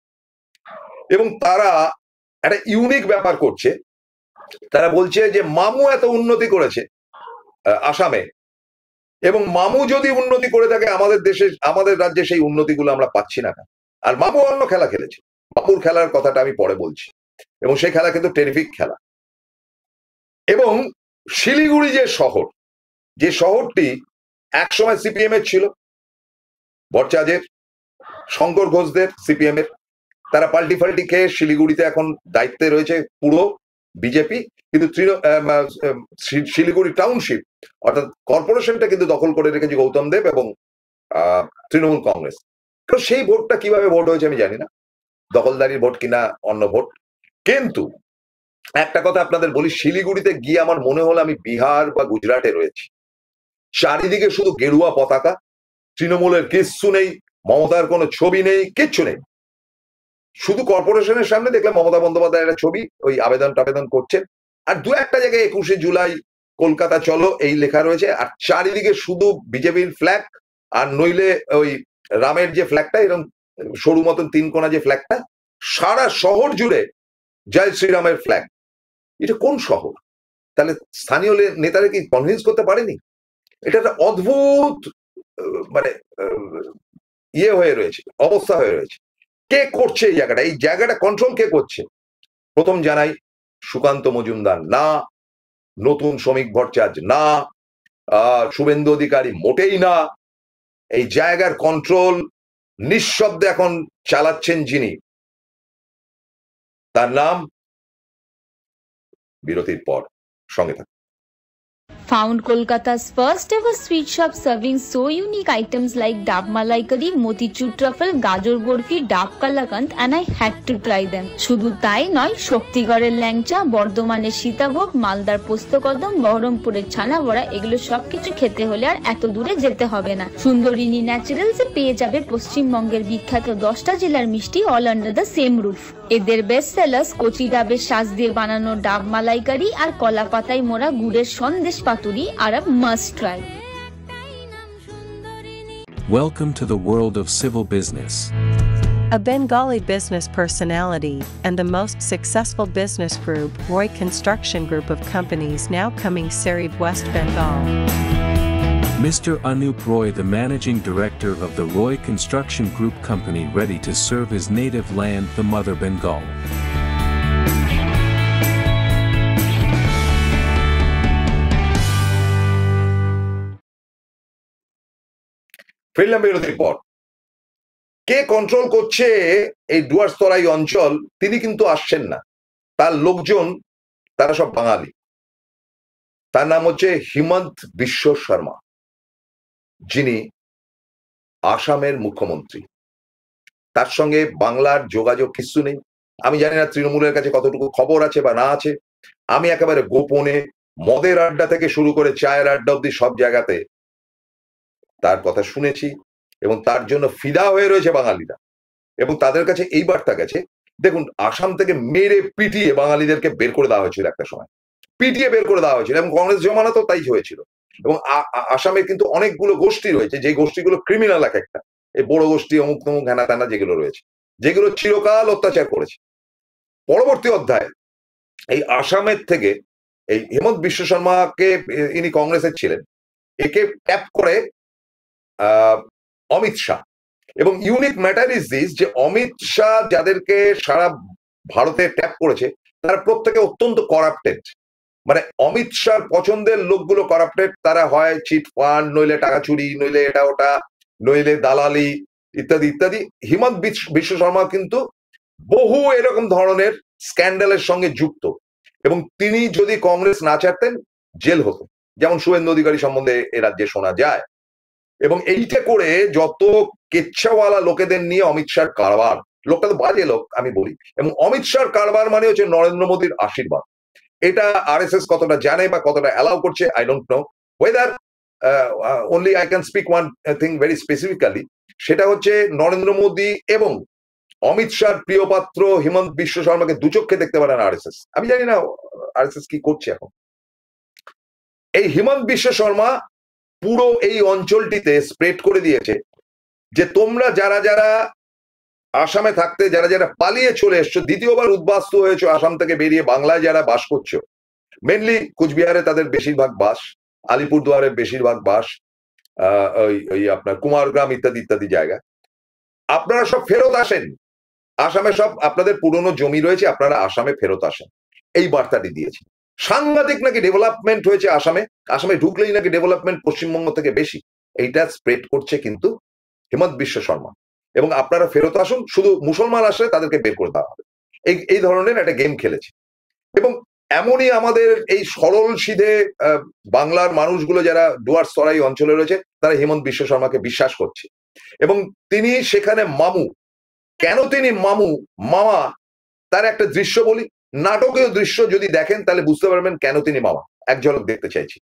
A: এবং তারা একটা ইউনিক ব্যাপার করছে। তারা বলছে যে মামু এত উন্নতি করেছে আসামে, এবং মামু যদি উন্নতি করে থাকে আমাদের দেশে, আমাদের রাজ্যে সেই উন্নতিগুলো আমরা পাচ্ছি না। আর মামু অন্য খেলা খেলেছে, মামুর খেলার কথাটা আমি পরে বলছি, এবং সেই খেলা কিন্তু টেরিফিক খেলা। এবং শিলিগুড়ি যে শহরটি একসময় সিপিএম এর ছিল, ভট্টাচার্যের, শঙ্কর ঘোষদের, সিপিএম এর, তারা পাল্টি ফাল্টি খেয়ে শিলিগুড়িতে এখন দায়িত্বে রয়েছে পুরো বিজেপি, কিন্তু শিলিগুড়ি টাউনশিপ অর্থাৎ কর্পোরেশনটা কিন্তু দখল করে রেখেছে গৌতম দেব এবং তৃণমূল কংগ্রেস। তো সেই ভোটটা কিভাবে ভোট হয়েছে আমি জানি না, দখলদারির ভোট কিনা অন্য ভোট। কিন্তু একটা কথা আপনাদের বলি, শিলিগুড়িতে গিয়ে আমার মনে হলো আমি বিহার বা গুজরাটে রয়েছি। চারিদিকে শুধু গেরুয়া পতাকা, তৃণমূলের কিচ্ছু নেই, মমতার কোনো ছবি নেই, কিচ্ছু নেই। শুধু কর্পোরেশনের সামনে দেখলাম মমতা বন্দ্যোপাধ্যায়ের একটা ছবি, ওই আবেদন করছেন, আর 2-1টা জায়গায় 21শে জুলাই কলকাতা চলো এই লেখা রয়েছে, আর চারিদিকে শুধু বিজেপির ফ্ল্যাগ, আর নইলে ওই রামের যে ফ্ল্যাগটা এরকম সরু মতন 3 কোণা যে ফ্ল্যাগটা, সারা শহর জুড়ে জয় শ্রীরামের ফ্ল্যাগ। এটা কোন শহর? তাহলে স্থানীয় নেতারা কি কনভিন্স করতে পারেনি? এটা একটা অদ্ভুত মানে ইয়ে হয়ে রয়েছে, অবস্থা হয়ে রয়েছে। কে করছে এই জায়গাটা? এই জায়গাটা কন্ট্রোল কে করছে? প্রথম জানাই, সুকান্ত মজুমদার না, নতুন শ্রমিক ভট্টাচার্য না, শুভেন্দু অধিকারী মোটেই না। এই জায়গার কন্ট্রোল নিঃশব্দে এখন চালাচ্ছেন যিনি, তার নাম, বিরতির পর সঙ্গে থাকুন।
B: Found Kolkata's first ever sweet shop serving so unique items like Dab Malai Curry, Motichur Truffle, Gajor Borfi, Dab Kalakand, and I had to try them. শুধু তাই নয়, শক্তিগড়ের ল্যাংচা, বর্ধমানের সীতাভোগ, মালদার পোস্তকদম, বহরমপুরের ছানা বড়া, এগুলো সবকিছু খেতে হলে আর এত দূরে যেতে হবে না। সুন্দরিনী ন্যাচারালসে পেয়ে যাবে পশ্চিমবঙ্গের বিখ্যাত 10টা জেলার মিষ্টি all under the same roof. এদের বেস্ট সেলার্স কচি ডাবের শাঁস দিয়ে বানানো ডাব মালাইকারি আর কলা পাতায় মোড়া গুড়ের সন্দেশ পাতুরি আর must try.
C: Welcome to the world of civil business.
D: A Bengali business personality and the most successful business group, Roy Construction Group of companies now coming Sarib, West Bengal.
C: Mr. Anup Roy, the managing director of the Roy Construction Group company, ready to serve his native land, the mother Bengal.
A: ফিরলাম বিরতির পর। কে control করছে এই ডুয়ার্সতরাই অঞ্চল? তিনি কিন্তু আসছেন না, তার লোকজন তারা সব বাঙালি। তার নাম হচ্ছে হিমন্ত বিশ্ব শর্মা, যিনি আসামের মুখ্যমন্ত্রী। তার সঙ্গে বাংলার যোগাযোগ কিছু নেই। আমি জানি না তৃণমূলের কাছে কতটুকু খবর আছে বা না আছে। আমি একেবারে গোপনে মদের আড্ডা থেকে শুরু করে চায়ের আড্ডা অব্দি সব জায়গাতে তার কথা শুনেছি, এবং তার জন্য ফিদা হয়ে রয়েছে বাঙালিরা। এবং তাদের কাছে এই বার্তা গেছে, দেখুন, আসাম থেকে মেরে পিটিয়ে বাঙালিদেরকে বের করে দেওয়া হয়েছিল, একটা সময় পিটিয়ে বের করে দেওয়া হয়েছিল, এবং কংগ্রেস জমানা তো তাই হয়েছিল। এবং আসামে কিন্তু অনেকগুলো গোষ্ঠী রয়েছে, যে গোষ্ঠীগুলো ক্রিমিনাল এক একটা, এই বড় গোষ্ঠী, অমুক তমুক হেনা তেনা যেগুলো রয়েছে, যেগুলো চিরকাল অত্যাচার করেছে। পরবর্তী অধ্যায়ে এই আসামের থেকে এই হেমন্ত বিশ্ব শর্মাকে, ইনি কংগ্রেসের ছিলেন, একে ট্যাপ করে অমিত শাহ। এবং ইউনিক ম্যাটার ইজ দিস, যে অমিত শাহ যাদেরকে সারা ভারতে ট্যাপ করেছে, তারা প্রত্যেকে অত্যন্ত করাপ্টেড। মানে অমিত শাহ পছন্দের লোকগুলো কারাপ্টেড, তারা হয় চিট ফান্ড, নইলে টাকা চুরি, নইলে এটা ওটা, নইলে দালালি ইত্যাদি ইত্যাদি। হিমন্ত বিশ্ব শর্মা কিন্তু বহু এরকম ধরনের স্ক্যান্ডালের সঙ্গে যুক্ত, এবং তিনি যদি কংগ্রেস না ছাড়তেন জেল হতো, যেমন শুভেন্দু অধিকারী সম্বন্ধে এ রাজ্যে শোনা যায়। এবং এইটা করে যত কেচ্ছাওয়ালা লোকেদের নিয়ে অমিত শাহর কারবার, লোকটা তো বাজে লোক আমি বলি, এবং অমিত শাহর কারবার মানে হচ্ছে নরেন্দ্র মোদীর আশীর্বাদ। এটা আরএসএস কতটা জানে বা কতটা অ্যালাউ করছে I don't know, weather only I can speak one thing very specifically, সেটা হচ্ছে নরেন্দ্র মোদী এবং অমিত শাহর প্রিয় পাত্র হিমন্ত বিশ্ব শর্মাকে দু চোখে দেখতে পারে না আরএসএস। আমি জানি না আরএসএস কি করছে এখন। এই হিমন্ত বিশ্ব শর্মা পুরো এই অঞ্চলটিতে স্প্রেড করে দিয়েছে যে তোমরা যারা যারা আসামে থাকতে, যারা যারা পালিয়ে চলে এসছো, দ্বিতীয়বার উদ্বাস্তু হয়েছো আসাম থেকে বেরিয়ে বাংলায় যারা বাস করছো, মেনলি কুচবিহারে তাদের বেশিরভাগ বাস, আলিপুরদুয়ারে বেশিরভাগ বাস, ওই আপনার কুমারগ্রাম ইত্যাদি ইত্যাদি জায়গা, আপনারা সব ফেরত আসেন। আসামে সব আপনাদের পুরনো জমি রয়েছে, আপনারা আসামে ফেরত আসেন, এই বার্তাটি দিয়েছে। সাংঘাতিক নাকি ডেভেলপমেন্ট হয়েছে আসামে, আসামে ঢুকলেই নাকি ডেভেলপমেন্ট পশ্চিমবঙ্গ থেকে বেশি, এইটা স্প্রেড করছে কিন্তু হিমন্ত বিশ্ব শর্মা। এবং আপনারা ফেরত আসুন, শুধু মুসলমান আসলে তাদেরকে বের করে দেওয়া হবে, এই ধরনের একটা গেম খেলেছে। এবং এমনই আমাদের এই সরল সিধে বাংলার মানুষগুলো যারা ডুয়ার্স তরাই অঞ্চলে রয়েছে, তারা হিমন্ত বিশ্ব শর্মাকে বিশ্বাস করছে। এবং তিনি সেখানে মামু, কেন তিনি মামু মামা, তার একটা দৃশ্য বলি, নাটকীয় দৃশ্য যদি দেখেন তাহলে বুঝতে পারবেন কেন তিনি মামা। এক ঝলক দেখাতে চাইছি।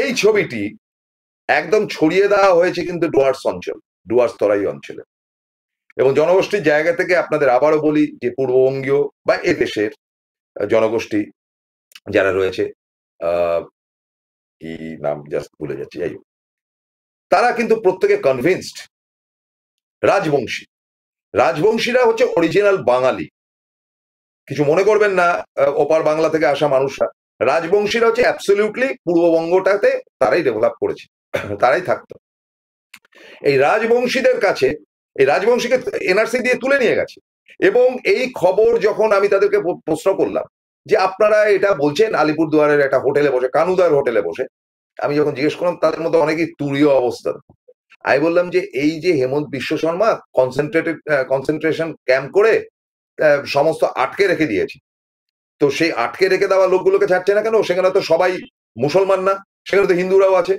A: এই ছবিটি একদম ছড়িয়ে দেওয়া হয়েছে কিন্তু ডুয়ার্স অঞ্চল, ডুয়ার্স তরাই অঞ্চলে। এবং জনগোষ্ঠীর জায়গা থেকে আপনাদের আবারও বলি যে পূর্ববঙ্গীয় বা এ দেশের জনগোষ্ঠী যারা রয়েছে, কি নাম জাস্ট ভুলে যাচ্ছি, যাই হোক, তারা কিন্তু প্রত্যেকে কনভিন্সড রাজবংশী। রাজবংশীরা হচ্ছে অরিজিনাল বাঙালি, কিছু মনে করবেন না ওপার বাংলা থেকে আসা মানুষরা। রাজবংশীরা হচ্ছে অ্যাবসলিউটলি পূর্ববঙ্গটাতে তারাই ডেভেলপ করেছে, তারাই থাকতো। এই রাজবংশীদের কাছে, এই রাজবংশীকে এনআরসি দিয়ে তুলে নিয়ে গেছে। এবং এই খবর যখন আমি তাদেরকে প্রশ্ন করলাম যে আপনারা এটা বলছেন আলিপুরদুয়ারের একটা হোটেলে বসে, কানুদার হোটেলে বসে, আমি যখন জিজ্ঞেস করলাম তাদের মধ্যে অনেকেই তুরীয় অবস্থা। আমি বললাম যে এই যে হেমন্ত বিশ্ব শর্মা কনসেন্ট্রেশন ক্যাম্প করে সমস্ত আটকে রেখে দিয়েছে, তো সেই আটকে রেখে দেওয়া লোকগুলোকে ছাড়ছে না কেন? সেখানে তো সবাই মুসলমান না, সেখানে তো হিন্দুরাও আছে।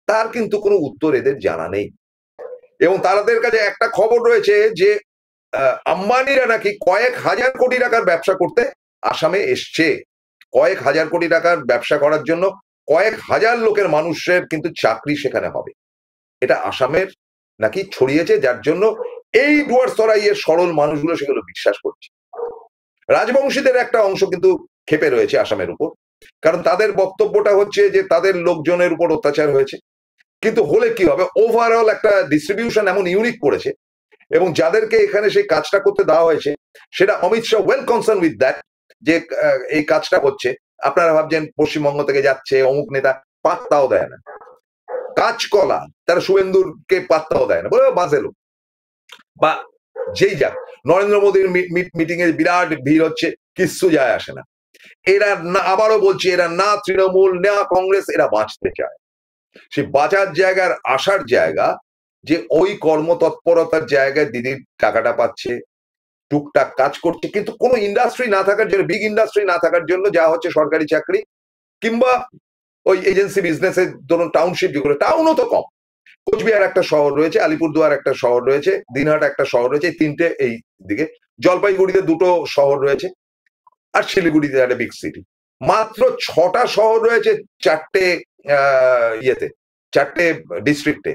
A: তার কিন্তু কোনো উত্তর এদের জানা নেই। এবং তাদের কাছে একটা খবর রয়েছে যে আম্বানিরা নাকি কয়েক হাজার কোটি টাকার ব্যবসা করতে আসামে এসছে। কয়েক হাজার কোটি টাকার ব্যবসা করার জন্য কয়েক হাজার লোকের মানুষের কিন্তু চাকরি সেখানে হবে, এটা আসামের নাকি ছড়িয়েছে, যার জন্য এই ডুয়ার্স তরাইয়ের সরল মানুষগুলো সেগুলো বিশ্বাস করছে। রাজবংশীদের একটা অংশ কিন্তু ক্ষেপে রয়েছে আসামের উপর, কারণ তাদের বক্তব্যটা হচ্ছে যে তাদের লোকজনের উপর অত্যাচার হয়েছে, কিন্তু হলে কি হবে, ওভারঅল একটা ডিস্ট্রিবিউশন এমন ইউনিক করেছে। এবং যাদেরকে এখানে সেই কাজটা করতে দেওয়া হয়েছে, সেটা Amit Shah well concern with that, যে এই কাজটা হচ্ছে। আপনারা ভাবছেন পশ্চিমবঙ্গ থেকে যাচ্ছে অমুক নেতা, পাত্তাও দেয় না। কাজকলা তারা শুভেন্দুরকে পাত্তাও দেয় না, বলে বাজে লোক। বা যেই যাক, নরেন্দ্র মোদীর মিটিং এ বিরাট ভিড় হচ্ছে, কিচ্ছু যায় আসে না। এরা না, আবারও বলছি, এরা না তৃণমূল না কংগ্রেস, এরা বাঁচতে চায়। সে বাঁচার জায়গার আসার জায়গা যে ওই কর্মতৎপরতার জায়গায় দিদির টাকাটা পাচ্ছে, টুকটাক কাজ করছে, কিন্তু কোনো ইন্ডাস্ট্রি না থাকার জন্য, বিগ ইন্ডাস্ট্রি না থাকার জন্য যা হচ্ছে সরকারি চাকরি কিংবা ওই এজেন্সি বিজনেসের ধরুন টাউনশিপ, যেগুলো টাউনও তো কম, কোচবিহার একটা শহর রয়েছে, আলিপুরদুয়ার একটা শহর রয়েছে, দিনহাট একটা শহর রয়েছে, তিনটে এই দিকে জলপাইগুড়িতে 2টো শহর রয়েছে, আর শিলিগুড়িতে একটা বিগ সিটি। মাত্র 6টা শহর রয়েছে 4টে ইয়েতে, 4টে ডিস্ট্রিক্টে,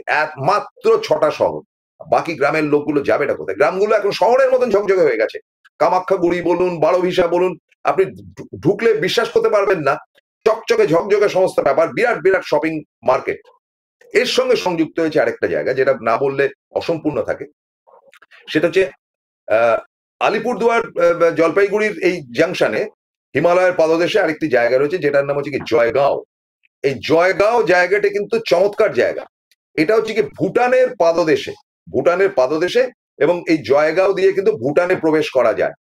A: মাত্র 6টা শহর। বাকি গ্রামের লোকগুলো যাবেটা কোথায়? গ্রামগুলো এখন শহরের মতন ঝকঝকে হয়ে গেছে। কামাখ্যাগুড়ি বলুন, বারোভিসা বলুন, আপনি ঢুকলে বিশ্বাস করতে পারবেন না, চকচকে ঝকঝকে সমস্ত ব্যাপার, বিরাট বিরাট শপিং মার্কেট। এর সঙ্গে সংযুক্ত হয়েছে আরেকটা জায়গা, যেটা না বললে অসম্পূর্ণ থাকে, সেটা হচ্ছে আলিপুরদুয়ার জলপাইগুড়ির এই জাংশনে হিমালয়ের পাদদেশে আরেকটি জায়গা রয়েছে, যেটার নাম হচ্ছে কি জয়গাঁও। এই জয়গাঁও জায়গাটা কিন্তু চমৎকার জায়গা। এটা হচ্ছে কি ভুটানের পাদদেশে, ভুটানের পাদদেশে, এবং এই জয়গাঁও দিয়ে কিন্তু ভুটানে প্রবেশ করা যায়।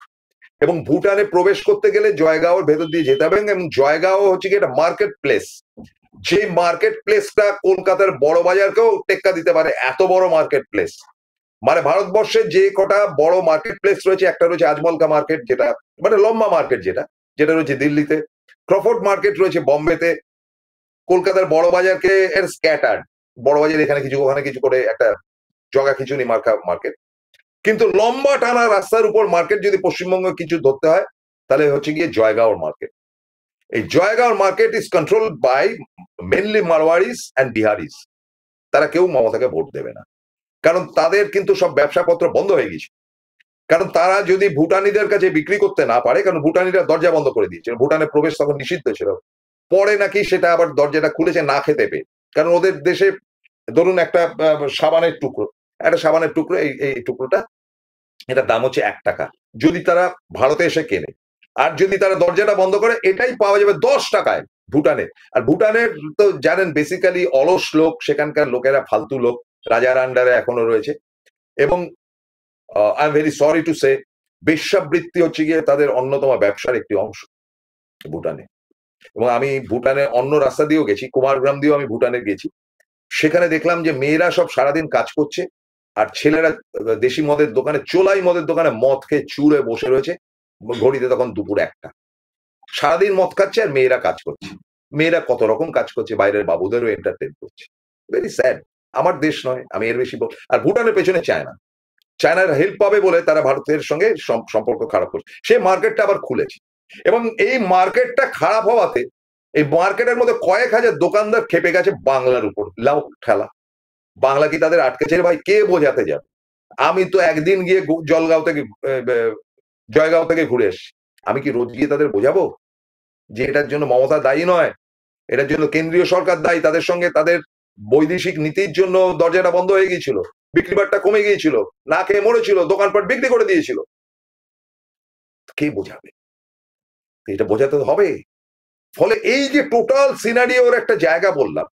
A: এবং ভুটানে প্রবেশ করতে গেলে জয়গাঁওর ভেতর দিয়ে যেতে হবে, এবং জয়গাঁও হচ্ছে কি একটা মার্কেট প্লেস। যে মার্কেট প্লেসটা কলকাতার বড় বাজারকেও টেক্কা দিতে পারে, এত বড় মার্কেট প্লেস। মানে ভারতবর্ষে যে কটা বড় মার্কেট প্লেস রয়েছে, একটা রয়েছে আজমলকা মার্কেট, যেটা মানে লম্বা মার্কেট, যেটা যেটা রয়েছে দিল্লিতে, ক্রফোর্ড মার্কেট রয়েছে বোম্বেতে, কলকাতার বড় বাজারকে এর স্ক্যাটার্ড, বড় বাজার এখানে কিছু ওখানে কিছু করে একটা জগা খিচুনি মার্কা মার্কেট। কিন্তু লম্বা টানা রাস্তার উপর মার্কেট যদি পশ্চিমবঙ্গে কিছু ধরতে হয়, তাহলে হচ্ছে গিয়ে জয়গাঁওর মার্কেট। এই জয়গাঁওর market is control by mainly Marwaris and Biharis. তারা কেউ মমতাকে ভোট দেবে না, কারণ তাদের কিন্তু সব ব্যবসাপত্র বন্ধ হয়ে গেছে। কারণ তারা যদি ভুটানিদের কাছে বিক্রি করতে না পারে, কারণ ভুটানিরা দরজা বন্ধ করে দিয়েছে, ভুটানে প্রবেশ তখন নিষিদ্ধ ছিল, পরে নাকি সেটা আবার দরজাটা খুলেছে না খেতে পেয়ে। কারণ ওদের দেশে ধরুন একটা সাবানের টুকরো, একটা সাবানের টুকরো, এই টুকরোটা, এটার দাম হচ্ছে 1 টাকা, যদি তারা ভারতে এসে কেনে। আর যদি তারা দরজাটা বন্ধ করে, এটাই পাওয়া যাবে 10 টাকায় ভুটানে। আর ভুটানের তো জানেন বেসিক্যালি অলস লোক, সেখানকার লোকেরা ফালতু লোক, রাজার আন্ডারে এখনো রয়েছে। এবং I am very sorry to say, বেশ্যাবৃত্তি হচ্ছে গিয়ে তাদের অন্যতম ব্যবসার একটি অংশ ভুটানে। এবং আমি ভুটানে অন্য রাস্তা দিয়েও গেছি, কুমারগ্রাম দিয়েও আমি ভুটানে গেছি। সেখানে দেখলাম যে মেয়েরা সব সারাদিন কাজ করছে, আর ছেলেরা দেশি মদের দোকানে, চোলাই মদের দোকানে মদ খেয়ে চুরে বসে রয়েছে। ঘড়িতে তখন দুপুর 1টা, সারাদিন মদ খাচ্ছে আর মেয়েরা কাজ করছে। মেয়েরা কত রকম কাজ করছে, বাইরের বাবুদেরও এন্টারটেন করছে। Very sad. আমার দেশ নয়, আমি এর বেশি আর ভুটানের পেছনে চায়না, চায়নার হেল্প পাবে বলে তারা ভারতের সঙ্গে সম্পর্ক খারাপ করছে। সে মার্কেটটা আবার খুলেছে, এবং এই মার্কেটটা খারাপ হওয়াতে এই মার্কেটের মধ্যে কয়েক হাজার দোকানদার খেপে গেছে বাংলার উপর। লাও ঠেলা, বাংলা কি তাদের আটকেছে? ভাই কে বোঝাতে যাবে? আমি তো একদিন গিয়ে জয়গাঁও থেকে ঘুরে এসছি, আমি কি রোজ গিয়ে তাদের বোঝাবো যে এটার জন্য মমতা দায়ী নয়, এটার জন্য কেন্দ্রীয় সরকার দায়ী? তাদের সঙ্গে তাদের বৈদেশিক নীতির জন্য দরজাটা বন্ধ হয়ে গিয়েছিল, বিক্রিবাটটা কমে গিয়েছিল, না খেয়ে মরেছিল, দোকানপাট বিক্রি করে দিয়েছিল। কে বোঝাবে? এটা বোঝাতে হবে। ফলে এই যে টোটাল সিনারিওর একটা জায়গা বললাম,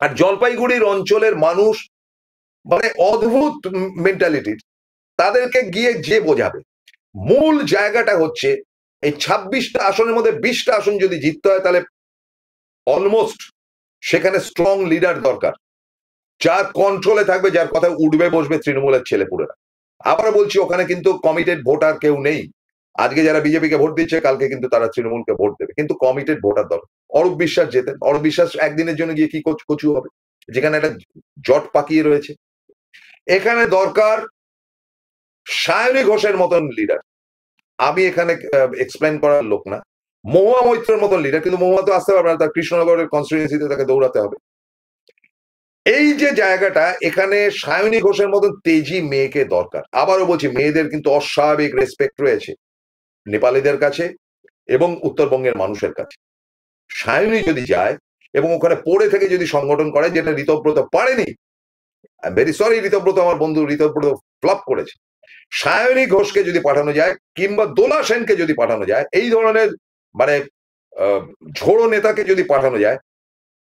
A: আর জলপাইগুড়ির অঞ্চলের মানুষ মানে অদ্ভুত মেন্টালিটির, তাদেরকে গিয়ে যে বোঝাবে। মূল জায়গাটা হচ্ছে এই 26টা আসনের মধ্যে 20টা আসন যদি জিততে হয়, তাহলে অলমোস্ট সেখানে স্ট্রং লিডার দরকার, যার কন্ট্রোলে থাকবে, যার কথা উঠবে বসবে তৃণমূলের ছেলেপুলেরা। আবার বলছি, ওখানে কিন্তু কমিটেড ভোটার কেউ নেই। আজকে যারা বিজেপিকে ভোট দিচ্ছে, কালকে কিন্তু তারা তৃণমূলকে ভোট দেবে, কিন্তু কমিটেড ভোটার দরকার। অরূপ বিশ্বাস যেতেন, অরূপ বিশ্বাস একদিনের জন্য গিয়ে কি কচু হবে, যেখানে একটা জট পাকিয়ে রয়েছে। এখানে দরকার সায়নী ঘোষের মতন লিডার। আমি এখানে এক্সপ্লেন করার লোক না। মহুয়া মৈত্রের মতন লিডার, কিন্তু মহুয়া তো আসতে পারবে না, তার কৃষ্ণনগরের কনস্টিটিউয়েন্সিতে তাকে দৌড়াতে হবে। এই যে জায়গাটা, এখানে সায়নী ঘোষের মতন তেজি মেয়েকে দরকার। আবারও বলছি, মেয়েদের কিন্তু অস্বাভাবিক রেসপেক্ট রয়েছে নেপালিদের কাছে এবং উত্তরবঙ্গের মানুষের কাছে। সায়নী যদি যায় এবং ওখানে পড়ে থেকে যদি সংগঠন করে, যেটা ঋতব্রত পারেনি, I am very sorry, Ritabrata আমার বন্ধু, ঋতব্রত ফ্লপ করেছে। সায়নী ঘোষকে যদি পাঠানো যায়, কিংবা দোলা সেনকে যদি পাঠানো যায়, এই ধরনের মানে ঝোড়ো নেতাকে যদি পাঠানো যায়,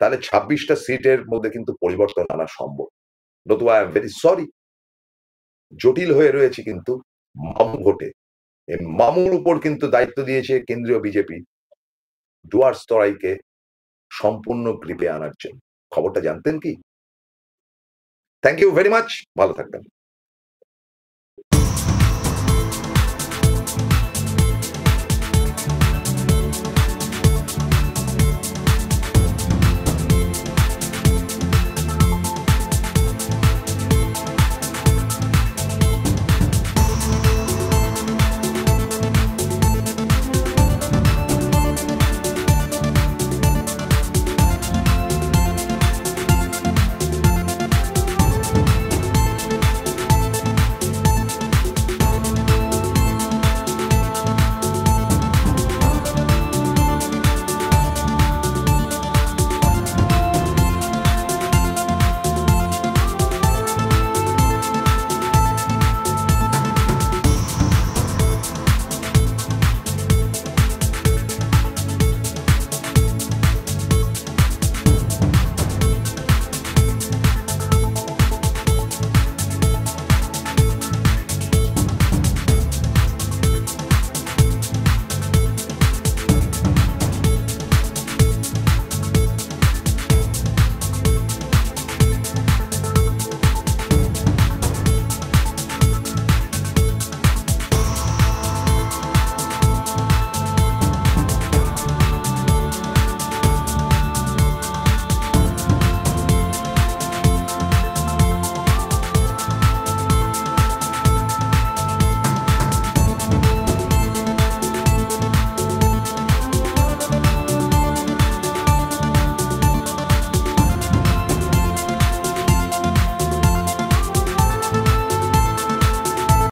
A: তাহলে 26টা সিটের মধ্যে কিন্তু পরিবর্তন আনা সম্ভব। নতুবা আই এম ভেরি সরি, জটিল হয়ে রয়েছে কিন্তু মামু ভোটে। এই মামুর উপর কিন্তু দায়িত্ব দিয়েছে কেন্দ্রীয় বিজেপি ডুয়ার্স তরাইকে সম্পূর্ণ গ্রিপে আনার জন্য। খবরটা জানতেন কি? থ্যাংক ইউ ভেরি মাচ, ভালো থাকবেন।